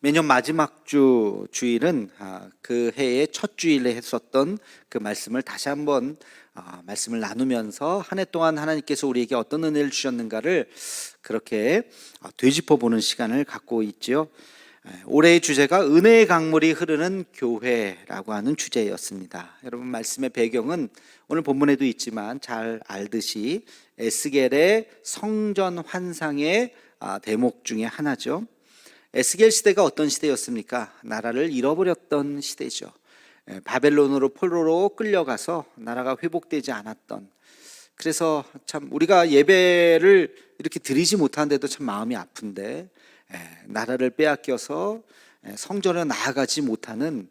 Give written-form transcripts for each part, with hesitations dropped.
매년 마지막 주일은 그 해의 첫 주일에 했었던 그 말씀을 다시 한번 말씀을 나누면서 한 해 동안 하나님께서 우리에게 어떤 은혜를 주셨는가를 그렇게 되짚어 보는 시간을 갖고 있지요. 올해의 주제가 은혜의 강물이 흐르는 교회라고 하는 주제였습니다. 여러분, 말씀의 배경은 오늘 본문에도 있지만 잘 알듯이 에스겔의 성전 환상의 대목 중에 하나죠. 에스겔 시대가 어떤 시대였습니까? 나라를 잃어버렸던 시대죠. 바벨론으로 포로로 끌려가서 나라가 회복되지 않았던, 그래서 참 우리가 예배를 이렇게 드리지 못하는데도 참 마음이 아픈데, 나라를 빼앗겨서 성전에 나아가지 못하는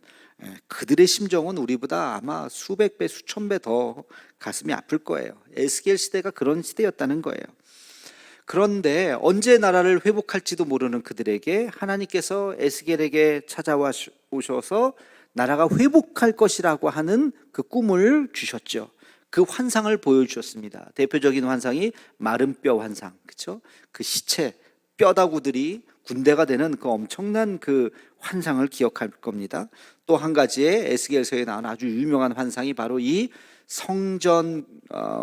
그들의 심정은 우리보다 아마 수백 배, 수천 배 더 가슴이 아플 거예요. 에스겔 시대가 그런 시대였다는 거예요. 그런데 언제 나라를 회복할지도 모르는 그들에게 하나님께서 에스겔에게 찾아와 오셔서 나라가 회복할 것이라고 하는 그 꿈을 주셨죠. 그 환상을 보여주셨습니다. 대표적인 환상이 마른 뼈 환상, 그렇죠? 그 시체, 뼈다구들이 군대가 되는 그 엄청난 그 환상을 기억할 겁니다. 또 한 가지의 에스겔서에 나온 아주 유명한 환상이 바로 이 성전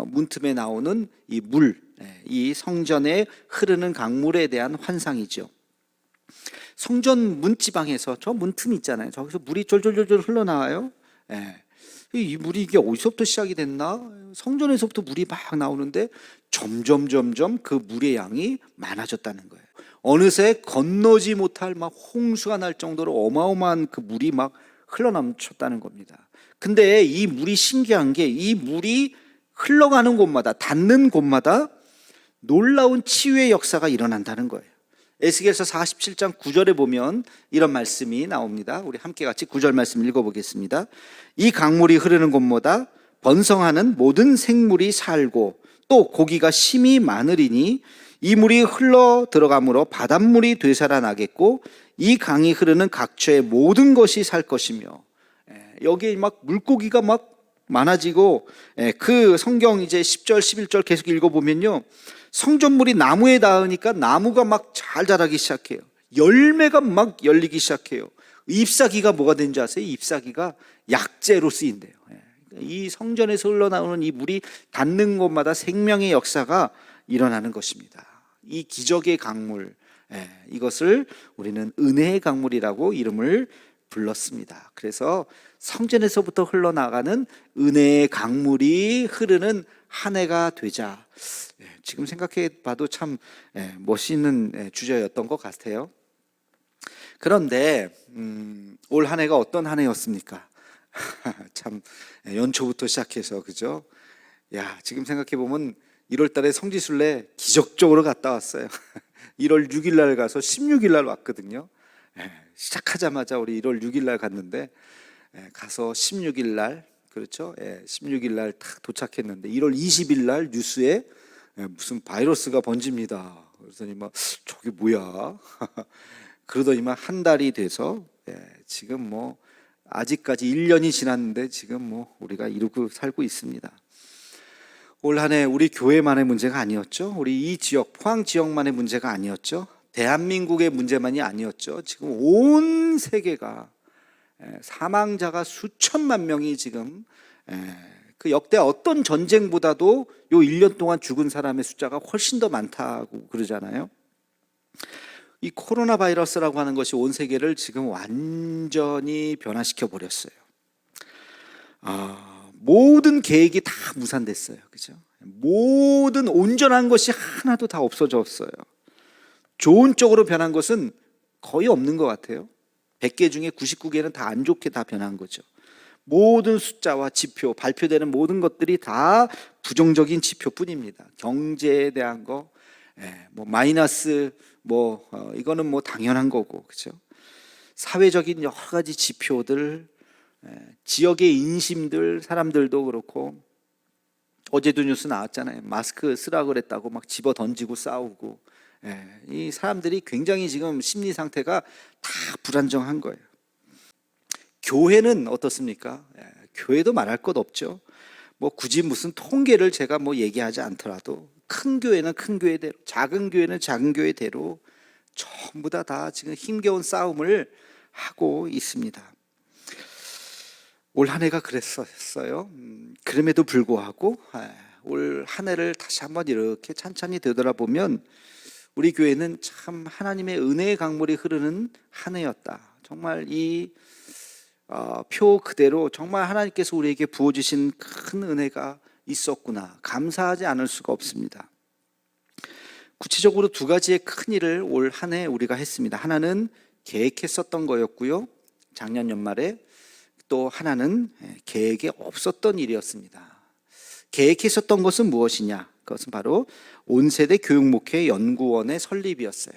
문틈에 나오는 이 물, 이 성전에 흐르는 강물에 대한 환상이죠. 성전 문지방에서 저 문틈 있잖아요. 저기서 물이 졸졸졸 흘러나와요. 이 물이 이게 어디서부터 시작이 됐나? 성전에서부터 물이 막 나오는데 점점 그 물의 양이 많아졌다는 거예요. 어느새 건너지 못할 막 홍수가 날 정도로 어마어마한 그 물이 막 흘러넘쳤다는 겁니다. 근데 이 물이 신기한 게, 이 물이 흘러가는 곳마다, 닿는 곳마다 놀라운 치유의 역사가 일어난다는 거예요. 에스겔서 47장 9절에 보면 이런 말씀이 나옵니다. 우리 함께 같이 9절 말씀 읽어보겠습니다. 이 강물이 흐르는 곳마다 번성하는 모든 생물이 살고 또 고기가 심히 많으리니 이 물이 흘러 들어가므로 바닷물이 되살아나겠고 이 강이 흐르는 각처의 모든 것이 살 것이며, 여기에 막 물고기가 막 많아지고, 그 성경 이제 10절 11절 계속 읽어보면요, 성전물이 나무에 닿으니까 나무가 막 잘 자라기 시작해요. 열매가 막 열리기 시작해요. 잎사귀가 뭐가 되는지 아세요? 잎사귀가 약재로 쓰인대요. 이 성전에서 흘러나오는 이 물이 닿는 곳마다 생명의 역사가 일어나는 것입니다. 이 기적의 강물, 이것을 우리는 은혜의 강물이라고 이름을 불렀습니다. 그래서 성전에서부터 흘러나가는 은혜의 강물이 흐르는 한 해가 되자, 지금 생각해 봐도 참 멋있는 주제였던 것 같아요. 그런데 올 한 해가 어떤 한 해였습니까? 참 연초부터 시작해서, 그죠? 지금 생각해 보면 1월 달에 성지순례 기적적으로 갔다 왔어요. 1월 6일 날 가서 16일 날 왔거든요. 시작하자마자 우리 1월 6일 날 갔는데, 가서 16일 날, 그렇죠? 16일 날 딱 도착했는데 1월 20일 날 뉴스에 무슨 바이러스가 번집니다. 그러더니 막 저게 뭐야? 그러더니만 한 달이 돼서 지금 뭐 아직까지 1년이 지났는데 지금 뭐 우리가 이러고 살고 있습니다. 올 한 해 우리 교회만의 문제가 아니었죠. 우리 이 지역, 포항 지역만의 문제가 아니었죠. 대한민국의 문제만이 아니었죠. 지금 온 세계가 사망자가 수천만 명이 지금, 그 역대 어떤 전쟁보다도 요 1년 동안 죽은 사람의 숫자가 훨씬 더 많다고 그러잖아요. 이 코로나 바이러스라고 하는 것이 온 세계를 지금 완전히 변화시켜 버렸어요. 모든 계획이 다 무산됐어요. 그죠? 모든 온전한 것이 하나도 다 없어졌어요. 좋은 쪽으로 변한 것은 거의 없는 것 같아요. 100개 중에 99개는 다 안 좋게 다 변한 거죠. 모든 숫자와 지표, 발표되는 모든 것들이 다 부정적인 지표뿐입니다. 경제에 대한 거, 뭐 마이너스, 이거는 뭐 당연한 거고, 그렇죠? 사회적인 여러 가지 지표들, 지역의 인심들, 사람들도 그렇고, 어제도 뉴스 나왔잖아요. 마스크 쓰라 그랬다고 막 집어 던지고 싸우고, 이 사람들이 굉장히 지금 심리 상태가 다 불안정한 거예요. 교회는 어떻습니까? 교회도 말할 것 없죠. 뭐 굳이 무슨 통계를 제가 뭐 얘기하지 않더라도 큰 교회는 큰 교회대로, 작은 교회는 작은 교회대로 전부 다 지금 힘겨운 싸움을 하고 있습니다. 올 한 해가 그랬었어요. 그럼에도 불구하고 올 한 해를 다시 한번 이렇게 찬찬히 되돌아보면 우리 교회는 참 하나님의 은혜의 강물이 흐르는 한 해였다. 정말 이 표 그대로 정말 하나님께서 우리에게 부어주신 큰 은혜가 있었구나. 감사하지 않을 수가 없습니다. 구체적으로 두 가지의 큰 일을 올 한 해 우리가 했습니다. 하나는 계획했었던 거였고요. 작년 연말에 또 하나는 계획에 없었던 일이었습니다. 계획했었던 것은 무엇이냐? 그것은 바로 온세대 교육목회 연구원의 설립이었어요.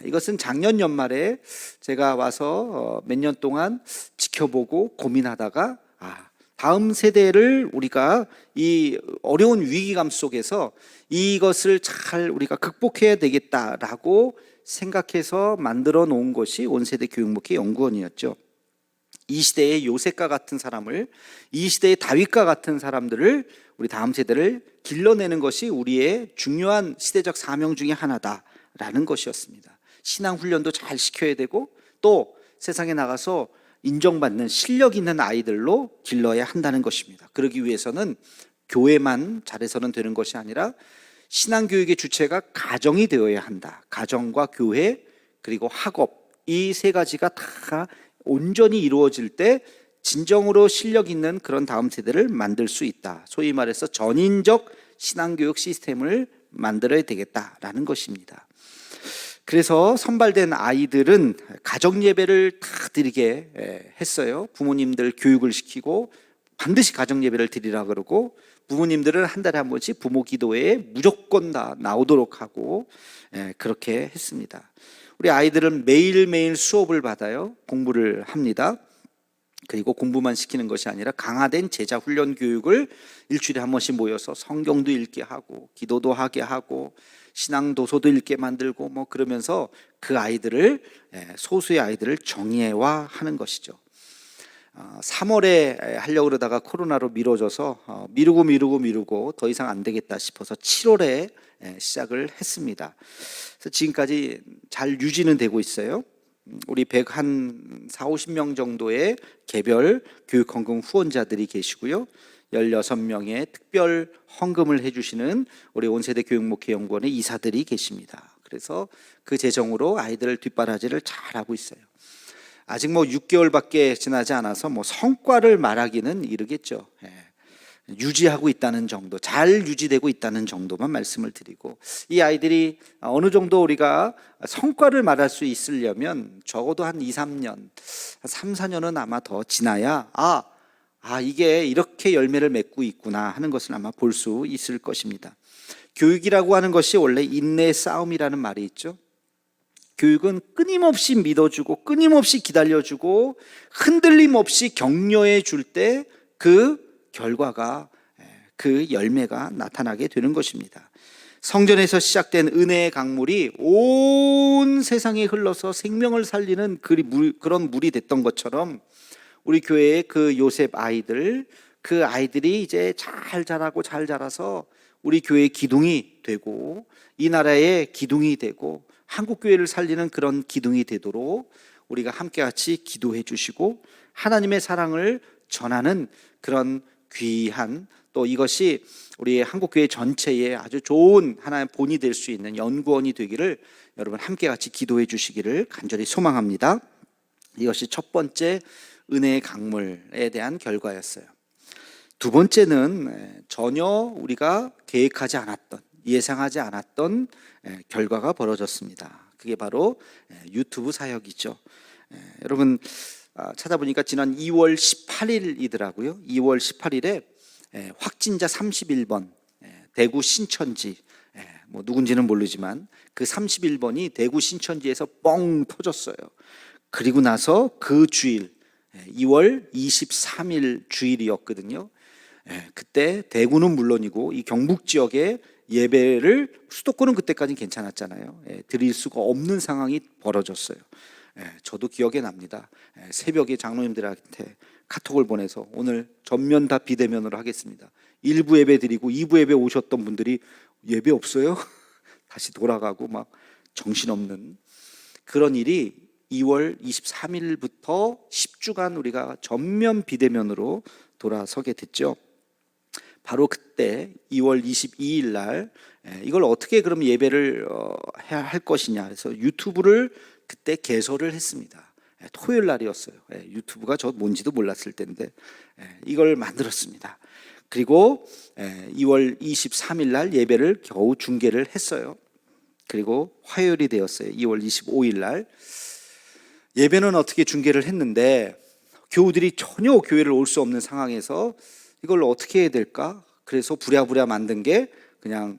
이것은 작년 연말에 제가 와서 몇 년 동안 지켜보고 고민하다가 다음 세대를 우리가 이 어려운 위기감 속에서 이것을 잘 우리가 극복해야 되겠다라고 생각해서 만들어 놓은 것이 온세대 교육목회 연구원이었죠. 이 시대의 요셉과 같은 사람을, 이 시대의 다윗과 같은 사람들을, 우리 다음 세대를 길러내는 것이 우리의 중요한 시대적 사명 중에 하나다라는 것이었습니다. 신앙 훈련도 잘 시켜야 되고 또 세상에 나가서 인정받는 실력 있는 아이들로 길러야 한다는 것입니다. 그러기 위해서는 교회만 잘해서는 되는 것이 아니라 신앙교육의 주체가 가정이 되어야 한다. 가정과 교회 그리고 학업, 이 세 가지가 다 온전히 이루어질 때 진정으로 실력 있는 그런 다음 세대를 만들 수 있다. 소위 말해서 전인적 신앙교육 시스템을 만들어야 되겠다라는 것입니다. 그래서 선발된 아이들은 가정 예배를 다 드리게 했어요. 부모님들 교육을 시키고 반드시 가정 예배를 드리라 그러고, 부모님들은 한 달에 한 번씩 부모 기도회에 무조건 다 나오도록 하고 그렇게 했습니다. 우리 아이들은 매일매일 수업을 받아요. 공부를 합니다. 그리고 공부만 시키는 것이 아니라 강화된 제자 훈련 교육을 일주일에 한 번씩 모여서 성경도 읽게 하고 기도도 하게 하고 신앙 도서도 읽게 만들고 그러면서 그 아이들을, 소수의 아이들을 정예화하는 것이죠. 3월에 하려고 그러다가 코로나로 미뤄져서 미루고 더 이상 안 되겠다 싶어서 7월에 시작을 했습니다. 그래서 지금까지 잘 유지는 되고 있어요. 우리 140-50명 정도의 개별 교육 헌금 후원자들이 계시고요. 16명의 특별 헌금을 해주시는 우리 온세대 교육목회 연구원의 이사들이 계십니다. 그래서 그 재정으로 아이들 뒷바라지를 잘하고 있어요. 아직 6개월밖에 지나지 않아서 성과를 말하기는 이르겠죠. 유지하고 있다는 정도, 잘 유지되고 있다는 정도만 말씀을 드리고, 이 아이들이 어느 정도 우리가 성과를 말할 수 있으려면 적어도 한 2-3년, 한 3-4년은 아마 더 지나야 이게 이렇게 열매를 맺고 있구나 하는 것을 아마 볼 수 있을 것입니다. 교육이라고 하는 것이 원래 인내의 싸움이라는 말이 있죠. 교육은 끊임없이 믿어주고 끊임없이 기다려주고 흔들림 없이 격려해 줄 때 그 결과가, 그 열매가 나타나게 되는 것입니다. 성전에서 시작된 은혜의 강물이 온 세상에 흘러서 생명을 살리는 그런 물이 됐던 것처럼 우리 교회의 그 요셉 아이들, 그 아이들이 이제 잘 자라고 잘 자라서 우리 교회의 기둥이 되고 이 나라의 기둥이 되고 한국교회를 살리는 그런 기둥이 되도록 우리가 함께 같이 기도해 주시고 하나님의 사랑을 전하는 그런 귀한, 또 이것이 우리 한국교회 전체에 아주 좋은 하나의 본이 될 수 있는 연구원이 되기를 여러분 함께 같이 기도해 주시기를 간절히 소망합니다. 이것이 첫 번째 은혜의 강물에 대한 결과였어요. 두 번째는 전혀 우리가 계획하지 않았던, 예상하지 않았던 결과가 벌어졌습니다. 그게 바로 유튜브 사역이죠. 여러분 찾아보니까 지난 2월 18일이더라고요. 2월 18일에 확진자 31번, 대구 신천지, 누군지는 모르지만 그 31번이 대구 신천지에서 뻥 터졌어요. 그리고 나서 그 주일 2월 23일 주일이었거든요. 그때 대구는 물론이고 이 경북 지역에 예배를, 수도권은 그때까지는 괜찮았잖아요. 드릴 수가 없는 상황이 벌어졌어요. 저도 기억에 납니다. 새벽에 장로님들한테 카톡을 보내서 오늘 전면 다 비대면으로 하겠습니다. 1부 예배 드리고 2부 예배 오셨던 분들이 예배 없어요? 다시 돌아가고 정신없는 그런 일이 2월 23일부터 10주간 우리가 전면 비대면으로 돌아서게 됐죠. 바로 그때 2월 22일 날 이걸 어떻게 그럼 예배를 해야 할 것이냐 해서 유튜브를 그때 개설을 했습니다. 토요일 날이었어요. 유튜브가 저 뭔지도 몰랐을 때인데 이걸 만들었습니다. 그리고 2월 23일 날 예배를 겨우 중계를 했어요. 그리고 화요일이 되었어요. 2월 25일 날 예배는 어떻게 중계를 했는데 교우들이 전혀 교회를 올 수 없는 상황에서 이걸 어떻게 해야 될까? 그래서 부랴부랴 만든 게 그냥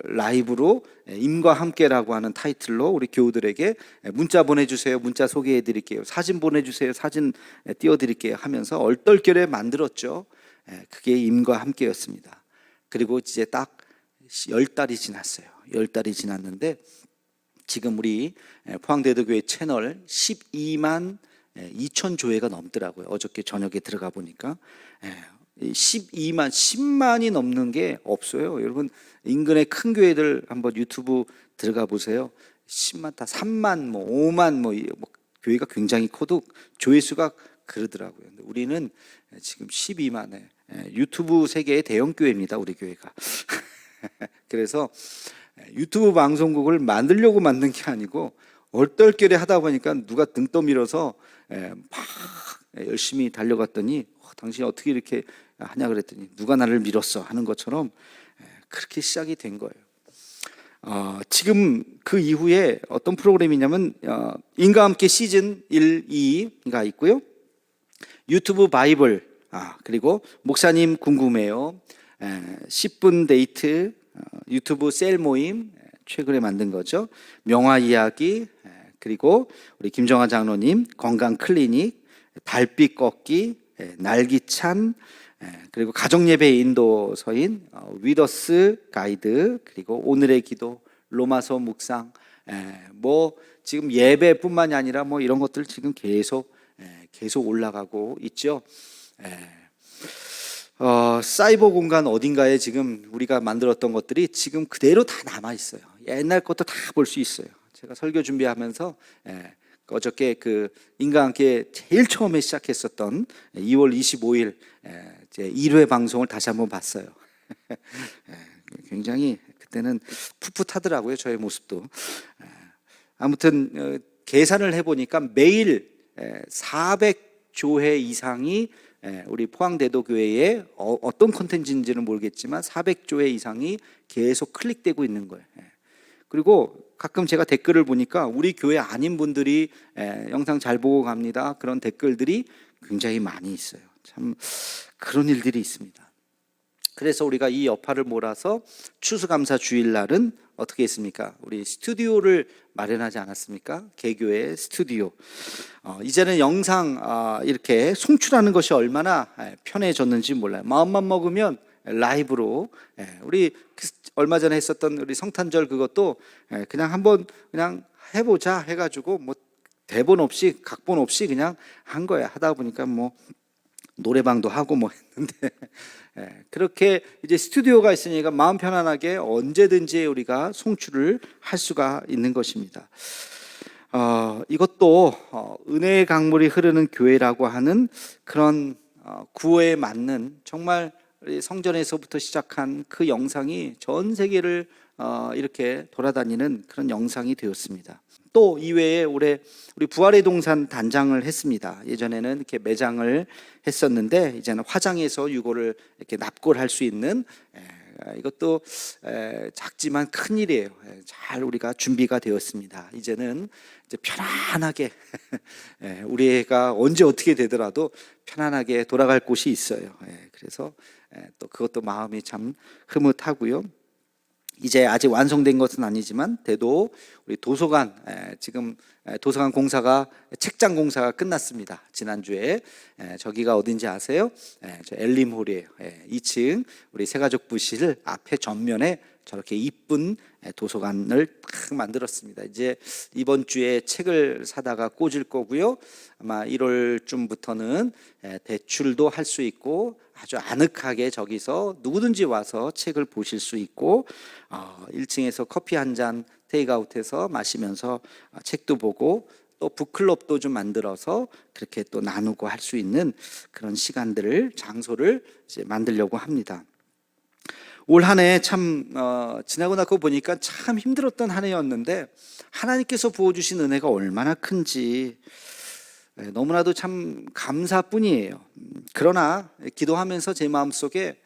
라이브로 임과 함께라고 하는 타이틀로 우리 교우들에게 문자 보내주세요. 문자 소개해 드릴게요. 사진 보내주세요. 사진 띄워드릴게요 하면서 얼떨결에 만들었죠. 그게 임과 함께였습니다. 그리고 이제 딱 10달이 지났어요. 10달이 지났는데 지금 우리 포항대도교회 채널 12만 2천 조회가 넘더라고요. 어저께 저녁에 들어가 보니까 12만, 10만이 넘는 게 없어요. 여러분 인근의 큰 교회들 한번 유튜브 들어가 보세요. 10만, 다 3만, 뭐 5만, 뭐 교회가 굉장히 커도 조회수가 그러더라고요. 근데 우리는 지금 12만에 유튜브 세계의 대형 교회입니다. 우리 교회가. 그래서 유튜브 방송국을 만들려고 만든 게 아니고 얼떨결에 하다 보니까 누가 등 떠밀어서 막 열심히 달려갔더니 당신이 어떻게 이렇게 하냐 그랬더니 누가 나를 밀었어 하는 것처럼 그렇게 시작이 된 거예요. 지금 그 이후에 어떤 프로그램이냐면 인과 함께 시즌 1, 2가 있고요. 유튜브 바이블 그리고 목사님 궁금해요. 10분 데이트 유튜브 셀 모임 최근에 만든 거죠. 명화 이야기 그리고 우리 김정아 장로님 건강 클리닉 달빛 걷기 날기찬 그리고 가정예배 인도서인 위더스 가이드 그리고 오늘의 기도 로마서 묵상 뭐 지금 예배뿐만이 아니라 뭐 이런 것들 지금 계속 올라가고 있죠. 사이버 공간 어딘가에 지금 우리가 만들었던 것들이 지금 그대로 다 남아 있어요. 옛날 것도 다 볼 수 있어요. 제가 설교 준비하면서 어저께 그 인과 함께 제일 처음에 시작했었던 2월 25일 제 1회 방송을 다시 한번 봤어요. 굉장히 그때는 풋풋하더라고요. 저의 모습도. 아무튼 계산을 해보니까 매일 400조회 이상이 우리 포항대도교회에 어떤 콘텐츠인지는 모르겠지만 400조회 이상이 계속 클릭되고 있는 거예요. 그리고 가끔 제가 댓글을 보니까 우리 교회 아닌 분들이 영상 잘 보고 갑니다. 그런 댓글들이 굉장히 많이 있어요. 참 그런 일들이 있습니다. 그래서 우리가 이 여파를 몰아서 추수감사 주일날은 어떻게 했습니까? 우리 스튜디오를 마련하지 않았습니까? 개교의 스튜디오. 이제는 영상 이렇게 송출하는 것이 얼마나 편해졌는지 몰라요. 마음만 먹으면 라이브로 우리 얼마 전에 했었던 우리 성탄절 그것도 그냥 한번 그냥 해보자 해가지고 뭐 대본 없이 각본 없이 그냥 한 거야. 하다 보니까 뭐 노래방도 하고 뭐 했는데 그렇게 이제 스튜디오가 있으니까 마음 편안하게 언제든지 우리가 송출을 할 수가 있는 것입니다. 이것도 은혜의 강물이 흐르는 교회라고 하는 그런 구호에 맞는 정말 성전에서부터 시작한 그 영상이 전 세계를 이렇게 돌아다니는 그런 영상이 되었습니다. 또 이외에 올해 우리 부활의 동산 단장을 했습니다. 예전에는 이렇게 매장을 했었는데 이제는 화장해서 유고를 이렇게 납골할 수 있는 이것도 작지만 큰 일이에요. 잘 우리가 준비가 되었습니다. 이제는 이제 편안하게 우리 애가 언제 어떻게 되더라도 편안하게 돌아갈 곳이 있어요. 그래서 또 그것도 마음이 참 흐뭇하고요. 이제 아직 완성된 것은 아니지만 대도 우리 도서관 지금 도서관 공사가 책장 공사가 끝났습니다. 지난주에 저기가 어딘지 아세요? 저 엘림홀이에요. 2층 우리 새가족 부실 앞에 전면에 저렇게 이쁜 도서관을 딱 만들었습니다. 이제 이번 주에 책을 사다가 꽂을 거고요. 아마 1월쯤부터는 대출도 할 수 있고 아주 아늑하게 저기서 누구든지 와서 책을 보실 수 있고 1층에서 커피 한 잔 테이크아웃해서 마시면서 책도 보고 또 북클럽도 좀 만들어서 그렇게 또 나누고 할 수 있는 그런 시간들을 장소를 이제 만들려고 합니다. 올 한 해 참 지나고 나고 보니까 참 힘들었던 한 해였는데 하나님께서 부어주신 은혜가 얼마나 큰지 너무나도 참 감사뿐이에요. 그러나 기도하면서 제 마음속에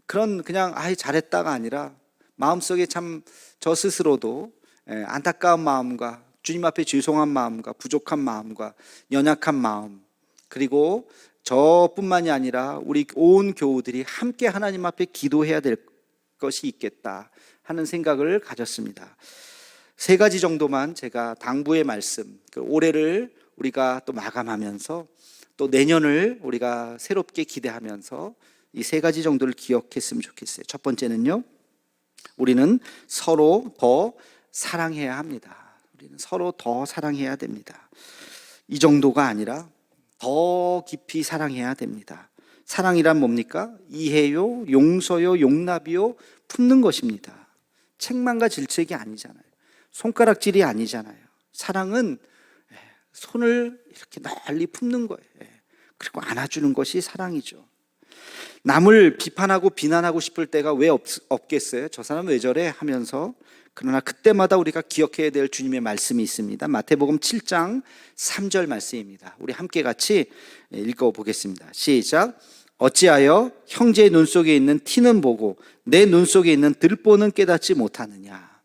그런 그냥 잘했다가 아니라 마음속에 참 저 스스로도 안타까운 마음과 주님 앞에 죄송한 마음과 부족한 마음과 연약한 마음, 그리고 저뿐만이 아니라 우리 온 교우들이 함께 하나님 앞에 기도해야 될 것이 있겠다 하는 생각을 가졌습니다. 3가지 정도만 제가 당부의 말씀, 그 올해를 우리가 또 마감하면서 또 내년을 우리가 새롭게 기대하면서 이 3가지 정도를 기억했으면 좋겠어요. 첫 번째는요, 우리는 서로 더 사랑해야 합니다. 우리는 서로 더 사랑해야 됩니다. 이 정도가 아니라 더 깊이 사랑해야 됩니다. 사랑이란 뭡니까? 이해요, 용서요, 용납이요, 품는 것입니다. 책망과 질책이 아니잖아요. 손가락질이 아니잖아요. 사랑은 손을 이렇게 널리 품는 거예요. 그리고 안아주는 것이 사랑이죠. 남을 비판하고 비난하고 싶을 때가 왜 없겠어요? 저 사람 왜 저래? 하면서. 그러나 그때마다 우리가 기억해야 될 주님의 말씀이 있습니다. 마태복음 7장 3절 말씀입니다. 우리 함께 같이 읽어보겠습니다. 시작. 어찌하여 형제의 눈 속에 있는 티는 보고 내 눈 속에 있는 들보는 깨닫지 못하느냐.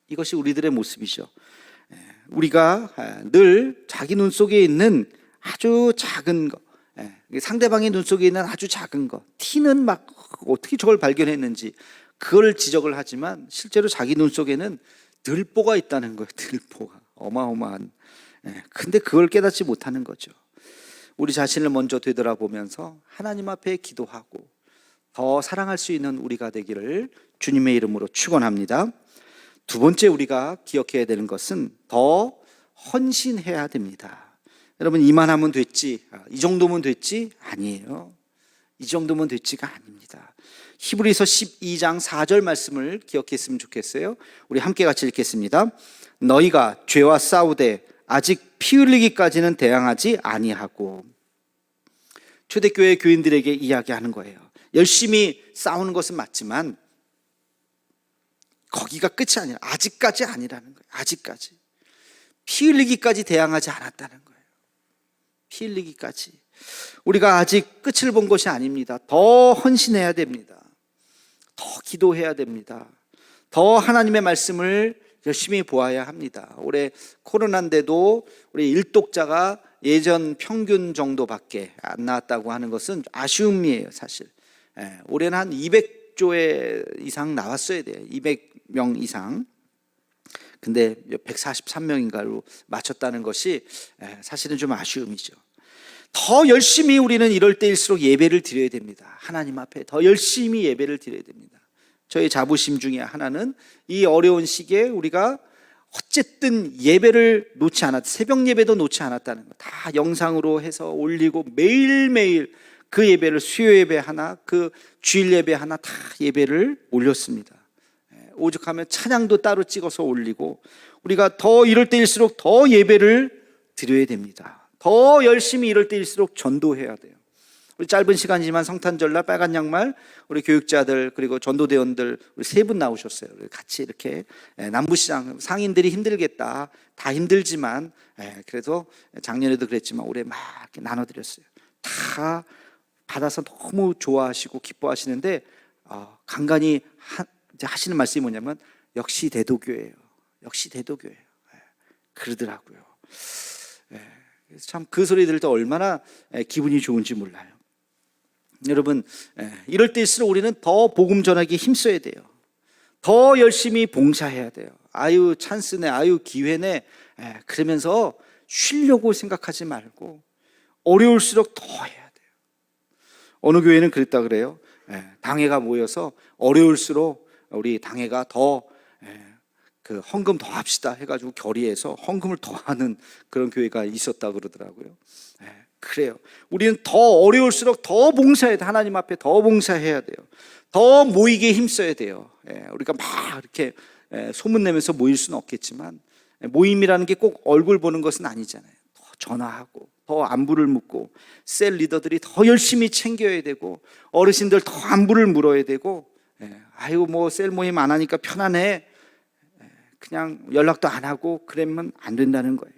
이것이 우리들의 모습이죠. 우리가 늘 자기 눈 속에 있는 아주 작은 것, 상대방의 눈 속에 있는 아주 작은 것, 티는 막 어떻게 저걸 발견했는지 그걸 지적을 하지만 실제로 자기 눈 속에는 들보가 있다는 거예요. 들보가 어마어마한. 근데 그걸 깨닫지 못하는 거죠. 우리 자신을 먼저 되돌아보면서 하나님 앞에 기도하고 더 사랑할 수 있는 우리가 되기를 주님의 이름으로 축원합니다. 두 번째 우리가 기억해야 되는 것은 더 헌신해야 됩니다. 여러분, 이만하면 됐지, 이 정도면 됐지? 아니에요. 이 정도면 됐지가 아닙니다. 히브리서 12장 4절 말씀을 기억했으면 좋겠어요. 우리 함께 같이 읽겠습니다. 너희가 죄와 싸우되 아직 피 흘리기까지는 대항하지 아니하고. 초대교회 교인들에게 이야기하는 거예요. 열심히 싸우는 것은 맞지만 거기가 끝이 아니라 아직까지 아니라는 거예요. 아직까지 피 흘리기까지 대항하지 않았다는 거예요. 피 흘리기까지. 우리가 아직 끝을 본 것이 아닙니다. 더 헌신해야 됩니다. 더 기도해야 됩니다. 더 하나님의 말씀을 열심히 보아야 합니다. 올해 코로나인데도 우리 일독자가 예전 평균 정도밖에 안 나왔다고 하는 것은 아쉬움이에요, 사실. 올해는 한 200조회 이상 나왔어야 돼요. 200명 이상. 근데 143명인가로 맞췄다는 것이 사실은 좀 아쉬움이죠. 더 열심히 우리는 이럴 때일수록 예배를 드려야 됩니다. 하나님 앞에 더 열심히 예배를 드려야 됩니다. 저희 자부심 중에 하나는 이 어려운 시기에 우리가 어쨌든 예배를 놓지 않았다. 새벽 예배도 놓지 않았다는 거. 다 영상으로 해서 올리고 매일매일 그 예배를 수요 예배 하나, 그 주일 예배 하나 다 예배를 올렸습니다. 오죽하면 찬양도 따로 찍어서 올리고 우리가 더 이럴 때일수록 더 예배를 드려야 됩니다. 더 열심히 이럴 때일수록 전도해야 돼요. 우리 짧은 시간이지만 성탄절날 빨간 양말 우리 교육자들 그리고 전도대원들 우리 3분 나오셨어요. 같이 이렇게 남부시장 상인들이 힘들겠다. 다 힘들지만 그래도 작년에도 그랬지만 올해 막 이렇게 나눠드렸어요. 다 받아서 너무 좋아하시고 기뻐하시는데 간간히 하시는 말씀이 뭐냐면 역시 대도교예요. 역시 대도교예요. 그러더라고요. 참 그 소리 들을 때 얼마나 기분이 좋은지 몰라요. 여러분, 이럴 때일수록 우리는 더 복음 전하기에 힘써야 돼요. 더 열심히 봉사해야 돼요. 아유 찬스네, 아유 기회네, 그러면서 쉬려고 생각하지 말고 어려울수록 더 해야 돼요. 어느 교회는 그랬다 그래요. 당회가 모여서 어려울수록 우리 당회가 더 그 헌금 더 합시다 해가지고 결의해서 헌금을 더 하는 그런 교회가 있었다 그러더라고요. 그래요. 우리는 더 어려울수록 더 봉사해야 돼. 하나님 앞에 더 봉사해야 돼요. 더 모이게 힘써야 돼요. 우리가 막 이렇게 소문내면서 모일 수는 없겠지만, 모임이라는 게 꼭 얼굴 보는 것은 아니잖아요. 더 전화하고 더 안부를 묻고, 셀 리더들이 더 열심히 챙겨야 되고, 어르신들 더 안부를 물어야 되고, 아유 뭐 셀 모임 안 하니까 편하네, 그냥 연락도 안 하고 그러면 안 된다는 거예요.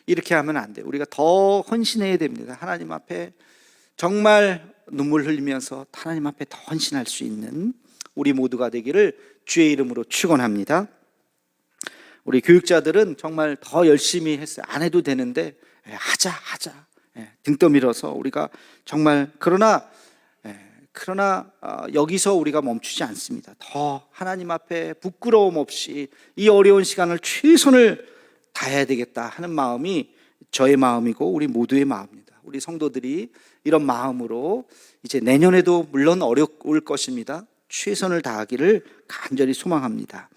이렇게 하면 안 돼요. 우리가 더 헌신해야 됩니다. 하나님 앞에 정말 눈물 흘리면서 하나님 앞에 더 헌신할 수 있는 우리 모두가 되기를 주의 이름으로 축원합니다. 우리 교육자들은 정말 더 열심히 했어요. 안 해도 되는데 하자 등 떠밀어서 우리가 정말 그러나 여기서 우리가 멈추지 않습니다. 더 하나님 앞에 부끄러움 없이 이 어려운 시간을 최선을 다해야 되겠다 하는 마음이 저의 마음이고 우리 모두의 마음입니다. 우리 성도들이 이런 마음으로 이제 내년에도 물론 어려울 것입니다. 최선을 다하기를 간절히 소망합니다.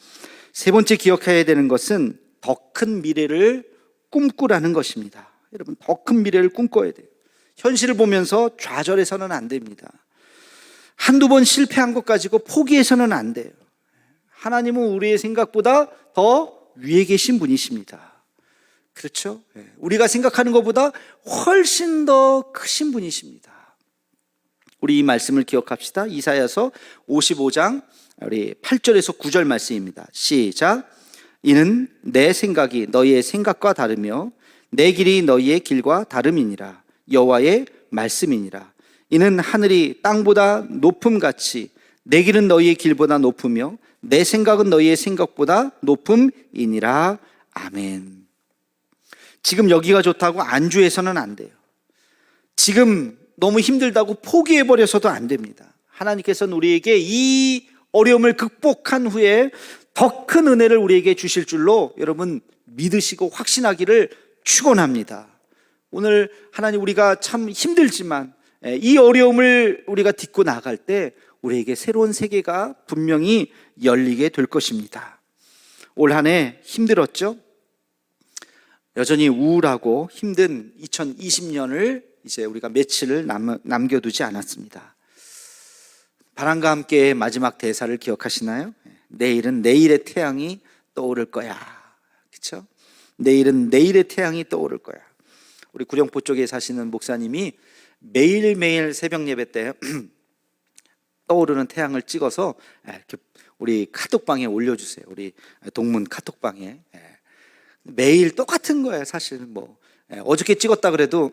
세 번째 기억해야 되는 것은 더 큰 미래를 꿈꾸라는 것입니다. 여러분, 더 큰 미래를 꿈꿔야 돼요. 현실을 보면서 좌절해서는 안 됩니다. 한두 번 실패한 것 가지고 포기해서는 안 돼요. 하나님은 우리의 생각보다 더 위에 계신 분이십니다. 그렇죠? 우리가 생각하는 것보다 훨씬 더 크신 분이십니다. 우리 이 말씀을 기억합시다. 이사야서 55장 우리 8절에서 9절 말씀입니다. 시작. 이는 내 생각이 너희의 생각과 다르며 내 길이 너희의 길과 다름이니라. 여호와의 말씀이니라. 이는 하늘이 땅보다 높음같이 내 길은 너희의 길보다 높으며 내 생각은 너희의 생각보다 높음이니라. 아멘. 지금 여기가 좋다고 안주해서는 안 돼요. 지금 너무 힘들다고 포기해버려서도 안 됩니다. 하나님께서는 우리에게 이 어려움을 극복한 후에 더 큰 은혜를 우리에게 주실 줄로 여러분 믿으시고 확신하기를 축원합니다. 오늘 하나님, 우리가 참 힘들지만 이 어려움을 우리가 딛고 나갈 때 우리에게 새로운 세계가 분명히 열리게 될 것입니다. 올 한 해 힘들었죠? 여전히 우울하고 힘든 2020년을 이제 우리가 며칠을 남겨두지 않았습니다. 바람과 함께 마지막 대사를 기억하시나요? 내일은 내일의 태양이 떠오를 거야. 그렇죠? 내일은 내일의 태양이 떠오를 거야. 우리 구룡포 쪽에 사시는 목사님이 매일매일 새벽 예배 때 떠오르는 태양을 찍어서 이렇게 우리 카톡방에 올려주세요. 우리 동문 카톡방에. 매일 똑같은 거예요. 사실 뭐 어저께 찍었다 그래도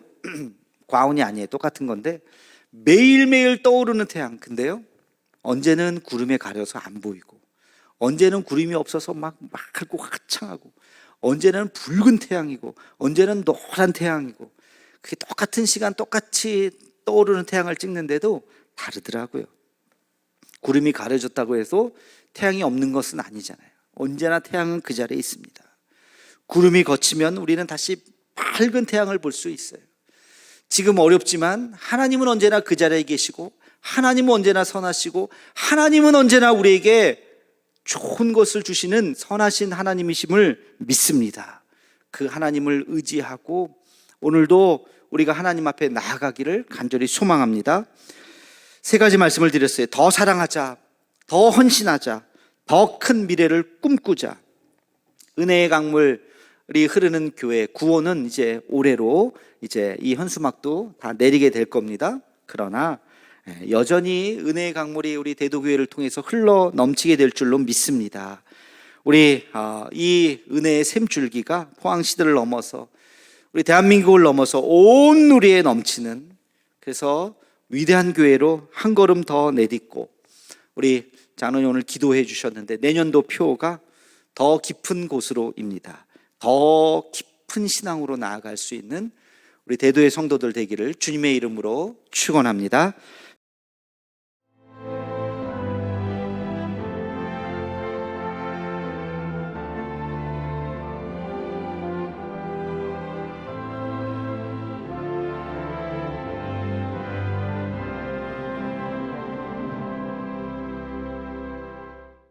과언이 아니에요. 똑같은 건데 매일매일 떠오르는 태양. 근데요, 언제는 구름에 가려서 안 보이고, 언제는 구름이 없어서 막 맑고 화창하고, 언제는 붉은 태양이고, 언제는 노란 태양이고, 그게 똑같은 시간 똑같이 떠오르는 태양을 찍는데도 다르더라고요. 구름이 가려졌다고 해서 태양이 없는 것은 아니잖아요. 언제나 태양은 그 자리에 있습니다. 구름이 걷히면 우리는 다시 밝은 태양을 볼 수 있어요. 지금 어렵지만 하나님은 언제나 그 자리에 계시고, 하나님은 언제나 선하시고, 하나님은 언제나 우리에게 좋은 것을 주시는 선하신 하나님이심을 믿습니다. 그 하나님을 의지하고 오늘도 우리가 하나님 앞에 나아가기를 간절히 소망합니다. 세 가지 말씀을 드렸어요. 더 사랑하자, 더 헌신하자, 더 큰 미래를 꿈꾸자. 은혜의 강물이 흐르는 교회 구원은 이제 올해로 이제 이 현수막도 다 내리게 될 겁니다. 그러나 여전히 은혜의 강물이 우리 대도교회를 통해서 흘러 넘치게 될 줄로 믿습니다. 우리 이 은혜의 샘줄기가 포항시대를 넘어서 우리 대한민국을 넘어서 온 누리에 넘치는, 그래서 위대한 교회로 한 걸음 더 내딛고, 우리 장로님 오늘 기도해 주셨는데 내년도 표가 더 깊은 곳으로입니다. 더 깊은 신앙으로 나아갈 수 있는 우리 대도의 성도들 되기를 주님의 이름으로 축원합니다.